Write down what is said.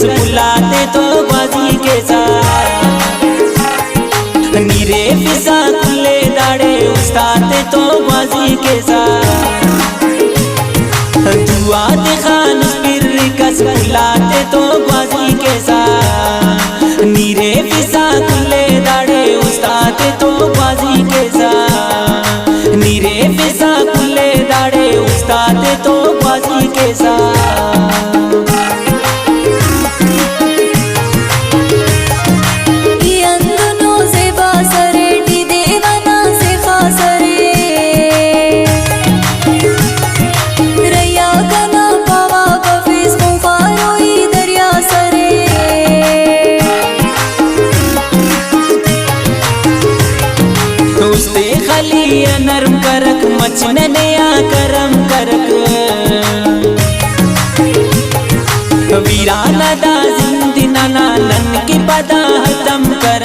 कस बुलाते तो बाजी के साथ नीरे फिजा खुले दाड़े उस्ताते तो बाजी के साथ दुआ दिखान फिर कस बुलाते तो बाजी के साथ नीरे फिजा खुले दाड़े उस्ताते तो बाजी के साथ नीरे फिजा खुले दाड़े उस्ताते तो बाजी के साथ नरम करक मचने नया करम करक वीराना दा जिंदी नाना लन की पदा हतम कर